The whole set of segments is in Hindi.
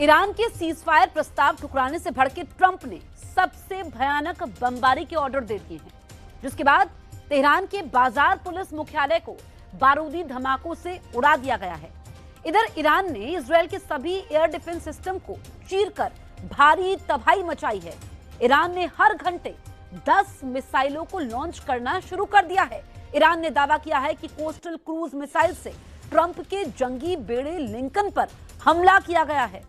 ईरान के सीजफायर प्रस्ताव ठुकराने से भड़के ट्रंप ने सबसे भयानक बमबारी के ऑर्डर दे दिए हैं, जिसके बाद तेहरान के बाजार पुलिस मुख्यालय को बारूदी धमाकों से उड़ा दिया गया है। इधर ईरान ने इजरायल के सभी एयर डिफेंस सिस्टम को चीरकर भारी तबाही मचाई है। ईरान ने हर घंटे 10 मिसाइलों को लॉन्च करना शुरू कर दिया है। ईरान ने दावा किया है कि कोस्टल क्रूज मिसाइल से ट्रंप के जंगी बेड़े लिंकन पर हमला किया गया है।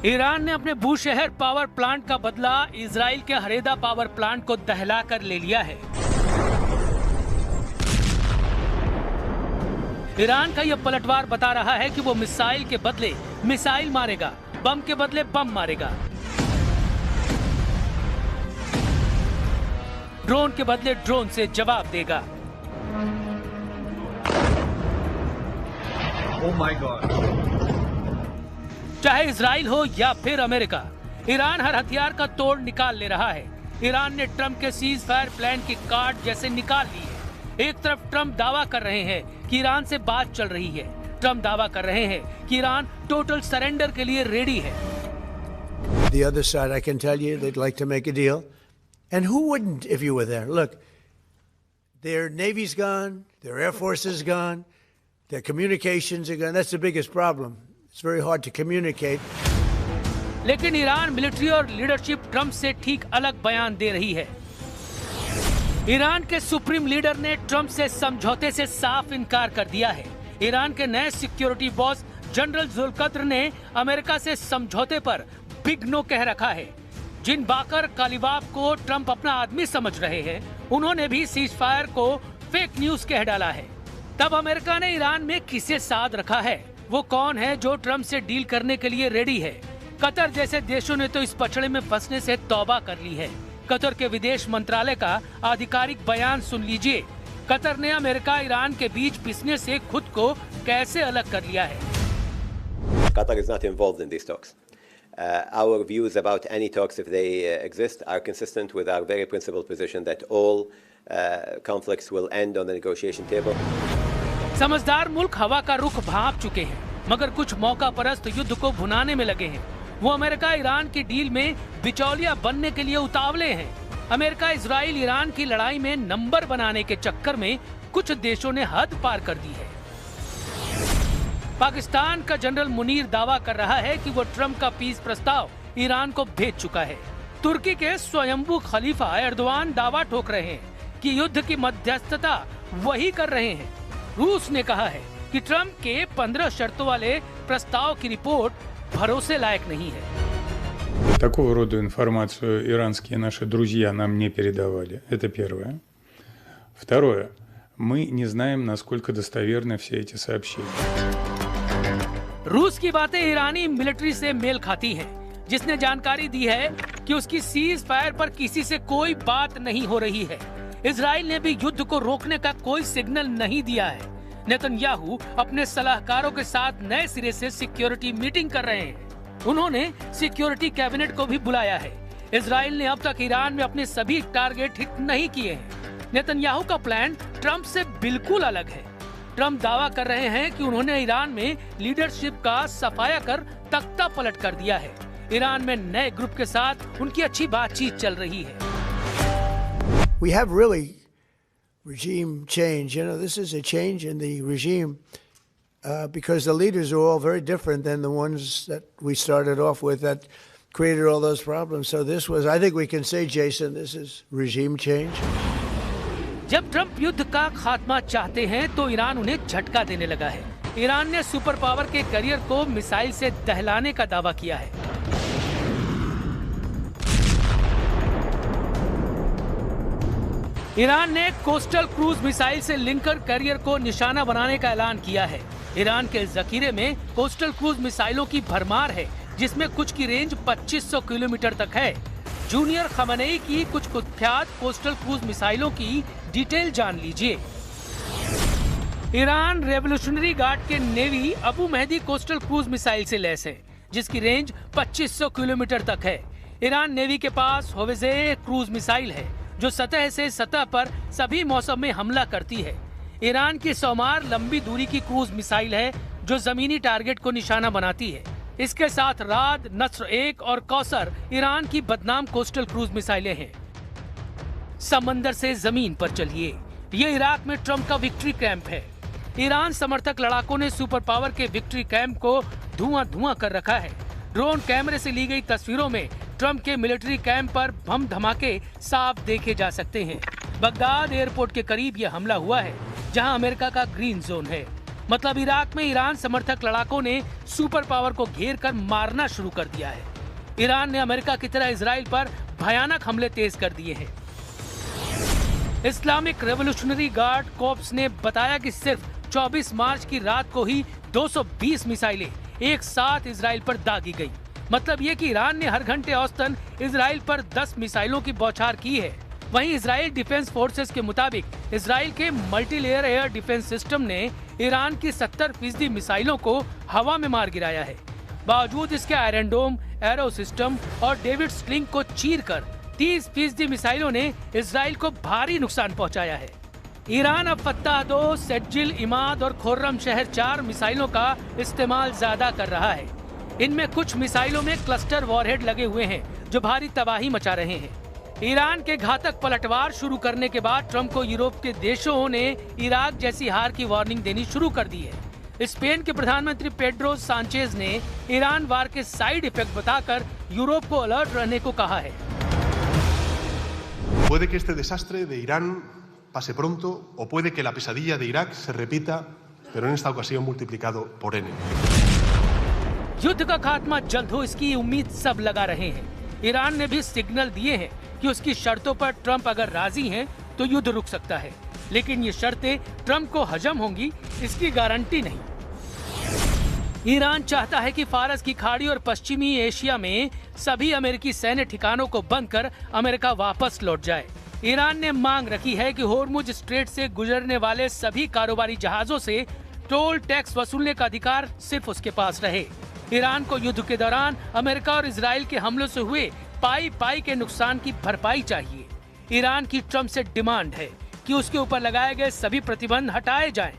ईरान ने अपने बूशहर पावर प्लांट का बदला इजराइल के हरेदा पावर प्लांट को दहलाकर ले लिया है। ईरान का यह पलटवार बता रहा है कि वो मिसाइल के बदले मिसाइल मारेगा, बम के बदले बम मारेगा, ड्रोन के बदले ड्रोन से जवाब देगा। Oh my God! चाहे इजराइल हो या फिर अमेरिका, ईरान हर हथियार का तोड़ निकाल ले रहा है। ईरान ने ट्रंप के सीज फायर प्लान की कार्ड जैसे निकाल ली है। एक तरफ ट्रंप दावा कर रहे हैं कि ईरान से बात चल रही है। ट्रंप दावा कर रहे हैं कि ईरान टोटल सरेंडर के लिए रेडी है। The other side, I can tell you, they'd like to make a deal. And who wouldn't if you were there? Look, their Navy's gone, their Air Force is gone, their communications are gone. That's the biggest problem. It's very hard to communicate. लेकिन ईरान मिलिट्री और लीडरशिप ट्रंप से ठीक अलग बयान दे रही है। ईरान के सुप्रीम लीडर ने ट्रंप से समझौते से साफ इनकार कर दिया है। ईरान के नए सिक्योरिटी बॉस जनरल जुल्कद्र ने अमेरिका से समझौते पर बिग नो कह रखा है। जिन बाकर कालिबाफ को ट्रंप अपना आदमी समझ रहे हैं, उन्होंने भी सीज फायर को फेक न्यूज कह डाला है। तब अमेरिका ने ईरान में किसे साथ रखा है? वो कौन है जो ट्रंप से डील करने के लिए रेडी है? कतर जैसे देशों ने तो इस पचड़े में फंसने से तौबा कर ली है। कतर के विदेश मंत्रालय का आधिकारिक बयान सुन लीजिए। कतर ने अमेरिका ईरान के बीच पिसने से खुद को कैसे अलग कर लिया है। Qatar is not involved in these talks. Our views about any talks, if they exist, are consistent with our very principled position that all conflicts will end on the negotiation table. समझदार मुल्क हवा का रुख भांप चुके हैं, मगर कुछ मौका परस्त युद्ध को भुनाने में लगे हैं। वो अमेरिका ईरान की डील में बिचौलिया बनने के लिए उतावले हैं। अमेरिका इजराइल ईरान की लड़ाई में नंबर बनाने के चक्कर में कुछ देशों ने हद पार कर दी है। पाकिस्तान का जनरल मुनीर दावा कर रहा है कि वो ट्रंप का पीस प्रस्ताव ईरान को भेज चुका है। तुर्की के स्वयंभू खलीफा एर्दोआन दावा ठोक रहे हैं कि युद्ध की मध्यस्थता वही कर रहे हैं। रूस ने कहा है कि ट्रंप के 15 शर्तों वाले प्रस्ताव की रिपोर्ट भरोसे लायक नहीं है। Такого рода информацию иранские наши друзья нам не передавали. Это первое. Второе. Мы не знаем, насколько достоверны все эти сообщения. रूस की बातें ईरानी मिलिट्री से मेल खाती हैं, जिसने जानकारी दी है कि उसकी सीज फायर पर किसी से कोई बात नहीं हो रही है। इजराइल ने भी युद्ध को रोकने का कोई सिग्नल नहीं दिया है। नेतन्याहू अपने सलाहकारों के साथ नए सिरे से सिक्योरिटी मीटिंग कर रहे हैं। उन्होंने सिक्योरिटी कैबिनेट को भी बुलाया है। इजराइल ने अब तक ईरान में अपने सभी टारगेट हिट नहीं किए हैं। नेतन्याहू का प्लान ट्रंप से बिल्कुल अलग है। ट्रंप दावा कर रहे हैं कि उन्होंने ईरान में लीडरशिप का सफाया कर तख्ता पलट कर दिया है। ईरान में नए ग्रुप के साथ उनकी अच्छी बातचीत चल रही है। We have really regime change. You know, this is a change in the regime because the leaders are all very different than the ones that we started off with that created all those problems. So this was, I think we can say, Jason, this is regime change. जब ट्रंप युद्ध का खात्मा चाहते हैं तो ईरान उन्हें झटका देने लगा है। ईरान ने सुपर पावर के करियर को मिसाइल से दहलाने का दावा किया है। ईरान ने कोस्टल क्रूज मिसाइल से लिंकन करियर को निशाना बनाने का ऐलान किया है। ईरान के जखीरे में कोस्टल क्रूज मिसाइलों की भरमार है, जिसमें कुछ की रेंज 2500 किलोमीटर तक है। जूनियर खमनेई की कुछ कुख्यात कोस्टल क्रूज मिसाइलों की डिटेल जान लीजिए। ईरान रेवोल्यूशनरी गार्ड के navy Abu Mahdi coastal cruise missile से लैस है, जिसकी रेंज 2500 किलोमीटर तक है। ईरान नेवी के पास होवित्ज़र क्रूज मिसाइल है, जो सतह से सतह पर सभी मौसम में हमला करती है। ईरान की सौमार लंबी दूरी की क्रूज मिसाइल है, जो जमीनी टारगेट को निशाना बनाती है। इसके साथ राद, नस्र 1 और कौसर ईरान की बदनाम कोस्टल क्रूज मिसाइलें हैं। समंदर से जमीन पर चलिए, ये इराक में ट्रंप का विक्ट्री कैंप है। ईरान समर्थक लड़ाकों ने सुपर पावर के विक्ट्री कैंप को धुआं कर रखा है। ड्रोन कैमरे से ली गई तस्वीरों में ट्रंप के मिलिट्री कैंप पर बम धमाके साफ देखे जा सकते हैं। बगदाद एयरपोर्ट के करीब यह हमला हुआ है, जहां अमेरिका का ग्रीन जोन है। मतलब इराक में ईरान समर्थक लड़ाकों ने सुपर पावर को घेर कर मारना शुरू कर दिया है। ईरान ने अमेरिका की तरह इजराइल पर भयानक हमले तेज कर दिए हैं। इस्लामिक रेवोल्यूशनरी गार्ड कोर्प्स ने बताया कि सिर्फ 24 मार्च की रात को ही 220 मिसाइलें एक साथ इजराइल पर दागी गई। मतलब ये कि ईरान ने हर घंटे औसतन इजराइल पर 10 मिसाइलों की बौछार की है। वहीं इजराइल डिफेंस फोर्सेस के मुताबिक इजराइल के multi layer air defence system ने ईरान की 70% मिसाइलों को हवा में मार गिराया है। बावजूद इसके आयरन डोम, एरो सिस्टम और डेविड स्लिंग को चीरकर 30% मिसाइलों ने इजराइल को भारी नुकसान पहुंचाया है। ईरान अब फत्ताह 2, सेज्जिल, इमाद और खुर्रम शहर 4 मिसाइलों का इस्तेमाल ज्यादा कर रहा है। इनमें कुछ मिसाइलों में क्लस्टर वॉरहेड लगे हुए हैं, जो भारी तबाही मचा रहे हैं। ईरान के घातक पलटवार शुरू करने के बाद ट्रंप को यूरोप के देशों ने इराक जैसी हार की वार्निंग देनी शुरू कर दी है। स्पेन के प्रधानमंत्री पेड्रो सांचेज ने ईरान वार के साइड इफेक्ट बताकर यूरोप को अलर्ट रहने को कहा है। Puede que este desastre de Irán pase pronto o puede que la pesadilla de Irak se repita, pero en esta ocasión multiplicado por n. युद्ध का खात्मा जल्द हो, इसकी उम्मीद सब लगा रहे हैं। ईरान ने भी सिग्नल दिए हैं कि उसकी शर्तों पर ट्रंप अगर राजी हैं तो युद्ध रुक सकता है, लेकिन ये शर्तें ट्रंप को हजम होंगी इसकी गारंटी नहीं। ईरान चाहता है कि फारस की खाड़ी और पश्चिमी एशिया में सभी अमेरिकी सैन्य ठिकानों को बंद कर अमेरिका वापस लौट जाए। ईरान ने मांग रखी है कि होर्मुज स्ट्रेट से गुजरने वाले सभी कारोबारी जहाजों से टोल टैक्स वसूलने का अधिकार सिर्फ उसके पास रहे। ईरान को युद्ध के दौरान अमेरिका और इजराइल के हमलों से हुए पाई के नुकसान की भरपाई चाहिए। ईरान की ट्रंप से डिमांड है कि उसके ऊपर लगाए गए सभी प्रतिबंध हटाए जाएं।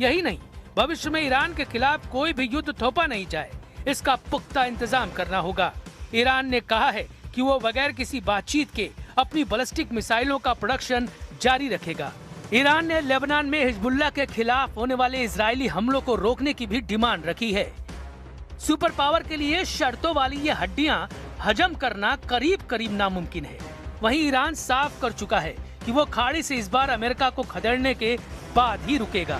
यही नहीं, भविष्य में ईरान के खिलाफ कोई भी युद्ध थोपा नहीं जाए, इसका पुख्ता इंतजाम करना होगा। ईरान ने कहा है कि वो बगैर किसी बातचीत के अपनी बैलिस्टिक मिसाइलों का प्रोडक्शन जारी रखेगा। ईरान ने लेबनान में हिजबुल्लाह के खिलाफ होने वाले इजरायली हमलों को रोकने की भी डिमांड रखी है। सुपर पावर के लिए शर्तों वाली ये हड्डियां हजम करना करीब नामुमकिन है। वहीं ईरान साफ कर चुका है कि वो खाड़ी से इस बार अमेरिका को खदेड़ने के बाद ही रुकेगा।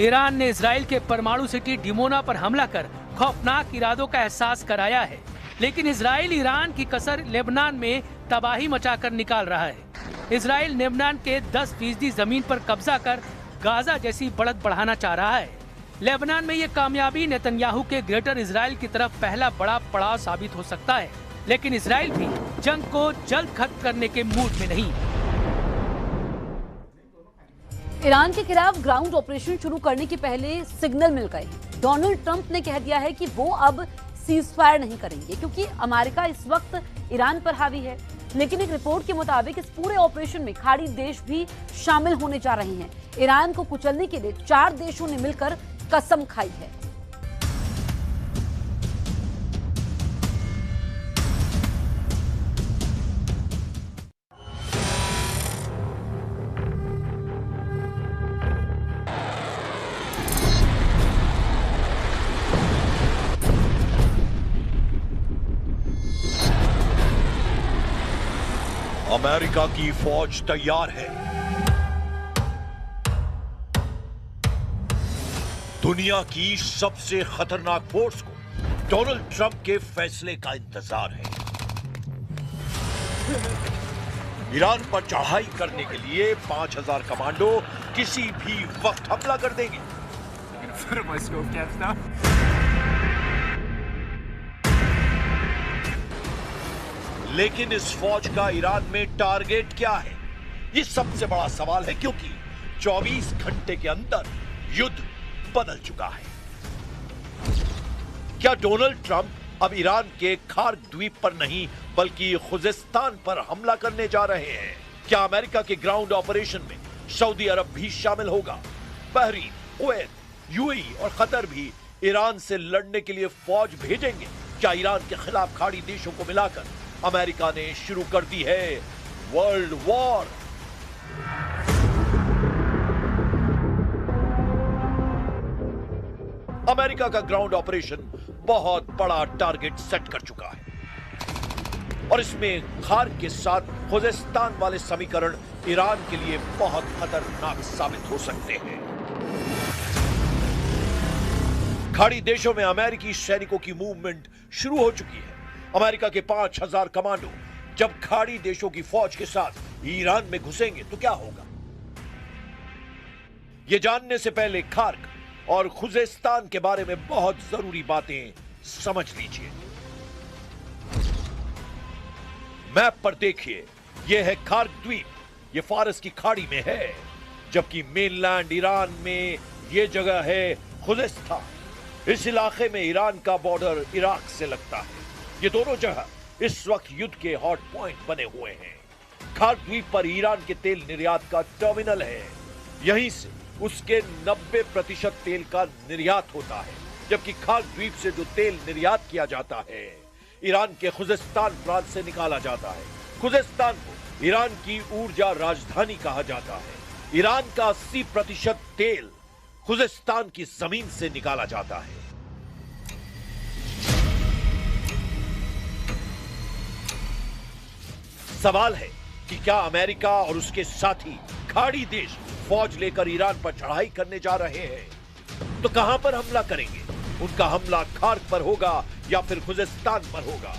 ईरान ने इजराइल के परमाणु सिटी डिमोना पर हमला कर खौफनाक इरादों का एहसास कराया है, लेकिन इजराइल ईरान की कसर लेबनान में तबाही मचाकर निकाल रहा है। इजराइल लेबनान के 10% जमीन पर कब्जा कर गाजा जैसी बढ़त बढ़ाना चाह रहा है। लेबनान में ये कामयाबी नेतन्याहू के ग्रेटर इजराइल की तरफ पहला बड़ा पड़ाव साबित हो सकता है, लेकिन इजराइल भी जंग को जल्द खत्म करने के मूड में नहीं। ईरान के खिलाफ ग्राउंड ऑपरेशन शुरू करने के पहले सिग्नल मिल गए। डोनाल्ड ट्रंप ने कह दिया है कि वो अब सीजफायर नहीं करेंगे, क्योंकि अमेरिका इस वक्त ईरान पर हावी है। लेकिन एक रिपोर्ट के मुताबिक इस पूरे ऑपरेशन में खाड़ी देश भी शामिल होने जा रहे हैं। ईरान को कुचलने के लिए 4 देशों ने मिलकर कसम खाई है। अमेरिका की फौज तैयार है। दुनिया की सबसे खतरनाक फोर्स को डोनाल्ड ट्रंप के फैसले का इंतजार है। ईरान पर चढ़ाई करने के लिए 5000 कमांडो किसी भी वक्त हमला कर देंगे, लेकिन Voor my skofkap staan. लेकिन इस फौज का ईरान में टारगेट क्या है, ये सबसे बड़ा सवाल है, क्योंकि 24 घंटे के अंदर युद्ध बदल चुका है। क्या डोनाल्ड ट्रंप अब ईरान के खार्क द्वीप पर नहीं बल्कि खुजिस्तान पर हमला करने जा रहे हैं? क्या अमेरिका के ग्राउंड ऑपरेशन में सऊदी अरब भी शामिल होगा? बहरीन, कुवैत, यूएई और कतर भी ईरान से लड़ने के लिए फौज भेजेंगे? क्या ईरान के खिलाफ खाड़ी देशों को मिलाकर अमेरिका ने शुरू कर दी है वर्ल्ड वॉर? अमेरिका का ग्राउंड ऑपरेशन बहुत बड़ा टारगेट सेट कर चुका है और इसमें खार्क के साथ खुजिस्तान वाले समीकरण ईरान के लिए बहुत खतरनाक साबित हो सकते हैं। खाड़ी देशों में अमेरिकी सैनिकों की मूवमेंट शुरू हो चुकी है। अमेरिका के 5000 कमांडो जब खाड़ी देशों की फौज के साथ ईरान में घुसेंगे तो क्या होगा? यह जानने से पहले खार्क और खुजिस्तान के बारे में बहुत जरूरी बातें समझ लीजिए। मैप पर देखिए, यह है खार्क द्वीप, यह फारस की खाड़ी में है, जबकि मेनलैंड ईरान में यह जगह है खुजिस्तान। इस इलाके में ईरान का बॉर्डर इराक से लगता है। ये दोनों जगह इस वक्त युद्ध के हॉट पॉइंट बने हुए हैं। खार्क द्वीप पर ईरान के तेल निर्यात का टर्मिनल है। यहीं से उसके 90% तेल का निर्यात होता है, जबकि खार्क द्वीप से जो तेल निर्यात किया जाता है ईरान के खुजिस्तान प्रांत से निकाला जाता है। खुजिस्तान को ईरान की ऊर्जा राजधानी कहा जाता है। ईरान का 80% तेल खुजिस्तान की जमीन से निकाला जाता है। सवाल है कि क्या अमेरिका और उसके साथी खाड़ी देश फौज लेकर ईरान पर चढ़ाई करने जा रहे हैं? तो कहां पर हमला करेंगे? उनका हमला खार्क पर होगा या फिर खुजिस्तान पर होगा?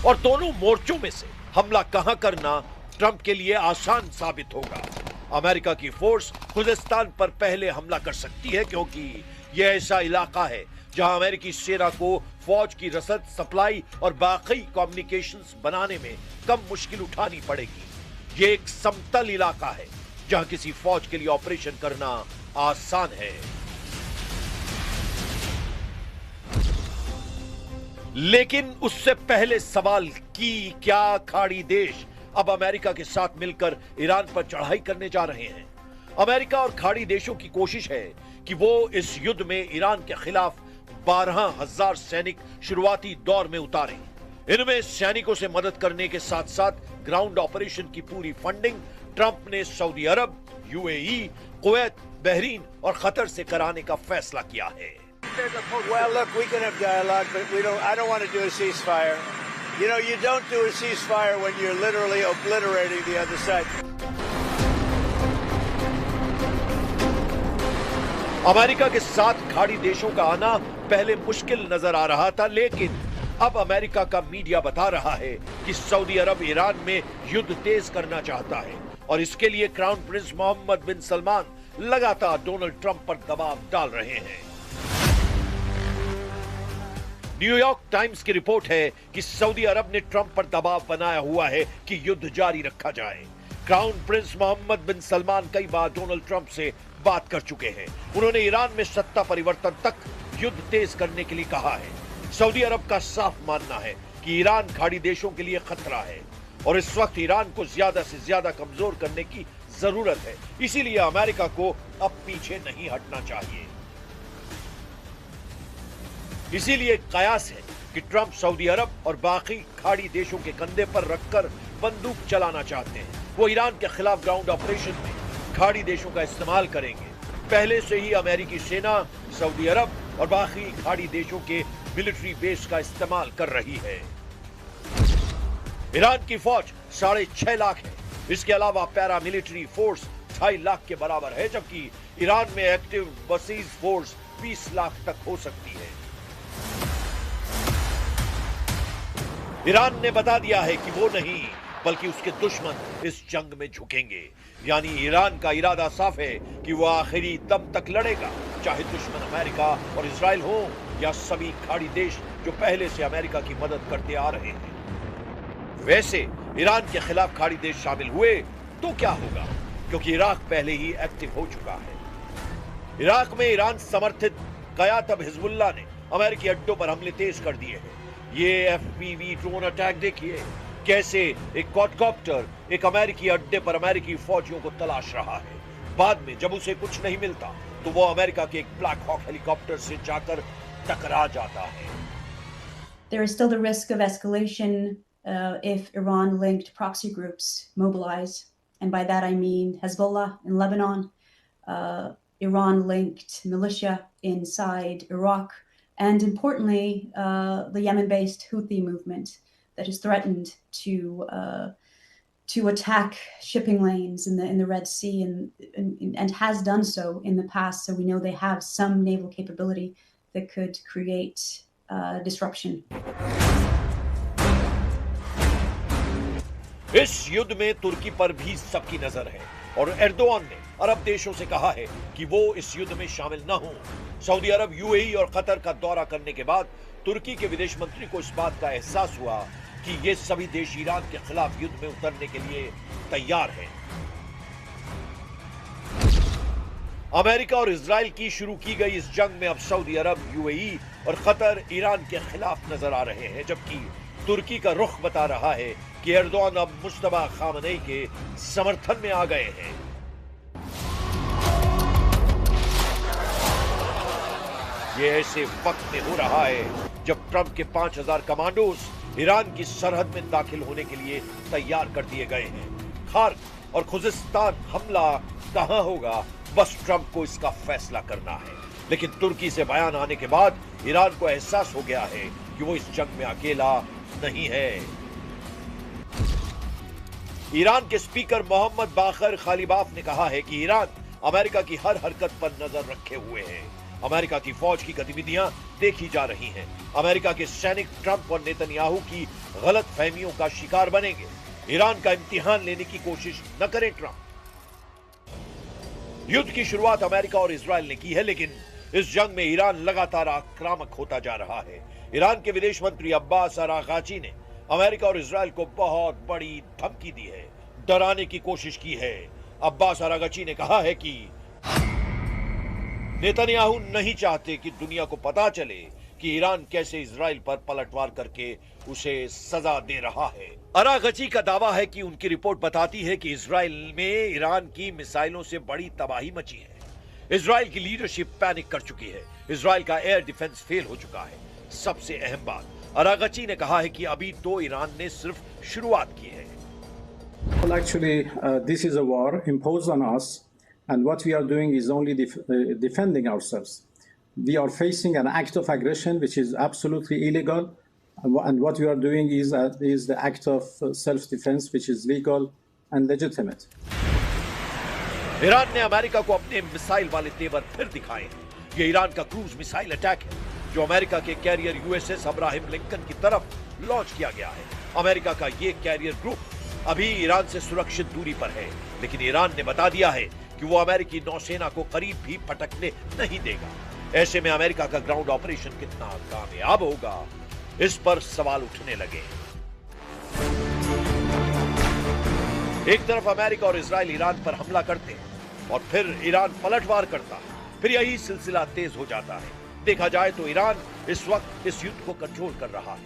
और दोनों मोर्चों में से हमला कहां करना ट्रंप के लिए आसान साबित होगा? अमेरिका की फोर्स खुजिस्तान पर पहले हमला कर सकती है, क्योंकि यह ऐसा इलाका है जहां अमेरिकी सेना को फौज की रसद, सप्लाई और बाकी कम्युनिकेशंस बनाने में कम मुश्किल उठानी पड़ेगी। यह एक समतल इलाका है जहां किसी फौज के लिए ऑपरेशन करना आसान है। लेकिन उससे पहले सवाल कि क्या खाड़ी देश अब अमेरिका के साथ मिलकर ईरान पर चढ़ाई करने जा रहे हैं? अमेरिका और खाड़ी देशों की कोशिश है कि वो इस युद्ध में ईरान के खिलाफ 12,000 सैनिक शुरुआती दौर में उतारें। इनमें सैनिकों से मदद करने के साथ साथ ग्राउंड ऑपरेशन की पूरी फंडिंग ट्रंप ने सऊदी अरब, यूएई, कुवैत, बहरीन और कतर से कराने का फैसला किया है। Well, look, we can have dialogue, but I don't want to do a ceasefire. You know, you don't do a ceasefire when you're literally obliterating the other side. America के साथ खाड़ी देशों का आना पहले मुश्किल नजर आ रहा था, लेकिन अब अमेरिका का मीडिया बता रहा है कि सऊदी अरब ईरान में युद्ध तेज करना चाहता है और इसके लिए क्राउन प्रिंस मोहम्मद बिन सलमान लगातार डोनाल्ड ट्रंप पर दबाव डाल रहे हैं। न्यूयॉर्क टाइम्स की रिपोर्ट है कि सऊदी अरब ने ट्रंप पर दबाव बनाया हुआ है कि युद्ध जारी रखा जाए। क्राउन प्रिंस मोहम्मद बिन सलमान कई बार डोनाल्ड ट्रंप से बात कर चुके हैं। उन्होंने ईरान में सत्ता परिवर्तन तक युद्ध तेज करने के लिए कहा है। सऊदी अरब का साफ मानना है कि ईरान खाड़ी देशों के लिए खतरा है और इस वक्त ईरान को ज्यादा से ज्यादा कमजोर करने की जरूरत है। इसीलिए अमेरिका को अब पीछे नहीं हटना चाहिए। इसीलिए कयास है कि ट्रंप सऊदी अरब और बाकी खाड़ी देशों के कंधे पर रखकर बंदूक चलाना चाहते हैं। वो ईरान के खिलाफ ग्राउंड ऑपरेशन में खाड़ी देशों का इस्तेमाल करेंगे। पहले से ही अमेरिकी सेना सऊदी अरब और बाकी खाड़ी देशों के मिलिट्री बेस का इस्तेमाल कर रही है। ईरान की फौज 6.5 लाख है। इसके अलावा पैरा मिलिट्री फोर्स 2.5 लाख के बराबर है, जबकि ईरान में एक्टिव बसीज फोर्स 20 लाख तक हो सकती है। ईरान ने बता दिया है कि वो नहीं बल्कि उसके दुश्मन इस जंग में झुकेंगे। यानी ईरान का इरादा साफ है कि वो आखिरी दम तक लड़ेगा, चाहे दुश्मन अमेरिका और इजराइल हो या सभी खाड़ी देश जो पहले से अमेरिका की मदद करते आ रहे हैं। वैसे ईरान के खिलाफ खाड़ी देश शामिल हुए तो क्या होगा, क्योंकि इराक पहले ही एक्टिव हो चुका है। इराक में ईरान समर्थित कयातब हिजबुल्लाह ने अमेरिकी अड्डों पर हमले तेज कर दिए हैं। ये एफपीवी ड्रोन अटैक देखिए, कैसे एक क्वाडकॉप्टर एक अमेरिकी अड्डे पर अमेरिकी फौजियों को तलाश रहा है। बाद में जब उसे कुछ नहीं मिलता तो वो अमेरिका के एक ब्लैक हॉक हेलीकॉप्टर से जाकर टकरा जाता है। There is still the risk of escalation if Iran-linked proxy groups mobilize, and by that I mean Hezbollah in Lebanon, Iran-linked militia inside Iraq, and importantly, the Yemen-based Houthi movement that has threatened to attack shipping lanes in the Red Sea and has done so in the past. So we know they have some naval capability that could create disruption. इस युद्ध में तुर्की पर भी सबकी नजर है और एर्दोआन ने अरब देशों से कहा है कि वो इस युद्ध में शामिल न हो। सऊदी अरब, यूएई और कतर का दौरा करने के बाद तुर्की के विदेश मंत्री को इस बात का एहसास हुआ कि ये सभी देश ईरान के खिलाफ युद्ध में उतरने के लिए तैयार हैं। अमेरिका और इजराइल की शुरू की गई इस जंग में अब सऊदी अरब, यूएई और कतर ईरान के खिलाफ नजर आ रहे हैं, जबकि तुर्की का रुख बता रहा है कि एर्दोआन अब मुस्तफा खामनेई के समर्थन में आ गए हैं। ये ऐसे वक्त में हो रहा है जब ट्रंप के 5000 कमांडोज ईरान की सरहद में दाखिल होने के लिए तैयार कर दिए गए हैं। खार्क और खुजिस्तान हमला कहां होगा, बस ट्रंप को इसका फैसला करना है। लेकिन तुर्की से बयान आने के बाद ईरान को एहसास हो गया है कि वो इस जंग में अकेला नहीं है। ईरान के स्पीकर मोहम्मद बाकर खालिबाफ ने कहा है कि ईरान अमेरिका की हर हरकत पर नजर रखे हुए है। अमेरिका की फौज की गतिविधियां देखी जा रही हैं। अमेरिका के सैनिक ट्रंप और नेतन्याहू की गलत फहमियों का शिकार बनेंगे। ईरान का इम्तिहान लेने की कोशिश न करें ट्रंप। युद्ध की शुरुआत अमेरिका और इजराइल ने की है, लेकिन इस जंग में ईरान लगातार आक्रामक होता जा रहा है। ईरान के विदेश मंत्री अब्बास अरागाची ने अमेरिका और इजराइल को बहुत बड़ी धमकी दी है, डराने की कोशिश की है। अब्बास अरागाची ने कहा है कि नेतन्याहू नहीं चाहते कि दुनिया को पता चले कि ईरान कैसे इजराइल पर पलटवार करके उसे सजा दे रहा है। अरागाची का दावा है कि उनकी रिपोर्ट बताती है कि इजराइल में ईरान की मिसाइलों से बड़ी तबाही मची है। इजराइल की लीडरशिप पैनिक कर चुकी है। इजराइल का एयर डिफेंस फेल हो चुका है। सबसे अहम बात, अरागाची ने कहा है कि अभी तो ईरान ने सिर्फ शुरुआत की है। Well, actually, this is a war imposed on us, and what we are doing is only defending ourselves. We are facing an act of aggression which is absolutely illegal, and what we are doing is the act of self-defense which is legal and legitimate. Iran ने अमेरिका को अपने मिसाइल वाले तेवर फिर दिखाए हैं। ये ईरान का क्रूज मिसाइल अटैक है जो अमेरिका के कैरियर यूएसएस अब्राहम लिंकन की तरफ लॉन्च किया गया है। अमेरिका का ये कैरियर ग्रुप अभी ईरान से सुरक्षित दूरी पर है, लेकिन ईरान ने बता दिया है कि वो अमेरिकी नौसेना को करीब भी फटकने नहीं देगा। ऐसे में अमेरिका का ग्राउंड ऑपरेशन कितना कामयाब होगा, इस पर सवाल उठने लगे। एक तरफ अमेरिका और इजराइल ईरान पर हमला करते हैं और फिर ईरान पलटवार करता है, फिर यही सिलसिला तेज हो जाता है। देखा जाए तो ईरान इस वक्त इस युद्ध को कंट्रोल कर रहा है।